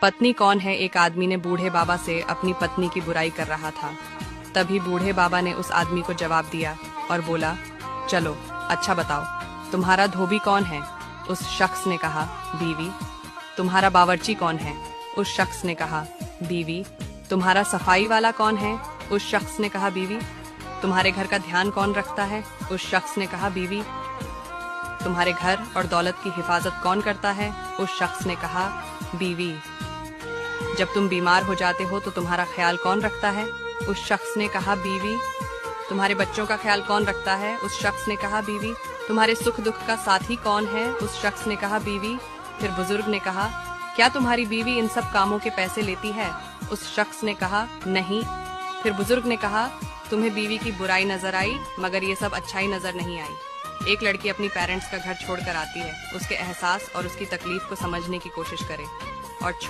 पत्नी कौन है? एक आदमी ने बूढ़े बाबा से अपनी पत्नी की बुराई कर रहा था। तभी बूढ़े बाबा ने उस आदमी को जवाब दिया और बोला, चलो अच्छा बताओ, तुम्हारा धोबी कौन है? उस शख्स ने कहा, बीवी। तुम्हारा बावर्ची कौन है? उस शख्स ने कहा, बीवी। तुम्हारा सफाई वाला कौन है? उस शख्स ने कहा, बीवी। तुम्हारे घर का ध्यान कौन रखता है? उस शख्स ने कहा, बीवी। तुम्हारे घर और दौलत की हिफाजत कौन करता है? उस शख्स ने कहा, बीवी। जब तुम बीमार हो जाते हो तो तुम्हारा ख्याल कौन रखता है? उस शख्स ने कहा, बीवी। तुम्हारे बच्चों का ख्याल कौन रखता है? उस शख्स ने कहा, बीवी। तुम्हारे सुख दुख का साथी कौन है? उस शख्स ने कहा, बीवी। फिर बुजुर्ग ने कहा, क्या तुम्हारी बीवी इन सब कामों के पैसे लेती है? उस शख्स ने कहा, नहीं। फिर बुजुर्ग ने कहा, तुम्हें बीवी की बुराई नजर आई मगर ये सब अच्छाई नजर नहीं आई। एक लड़की अपनी पेरेंट्स का घर छोड़कर आती है, उसके एहसास और उसकी तकलीफ को समझने की कोशिश करे और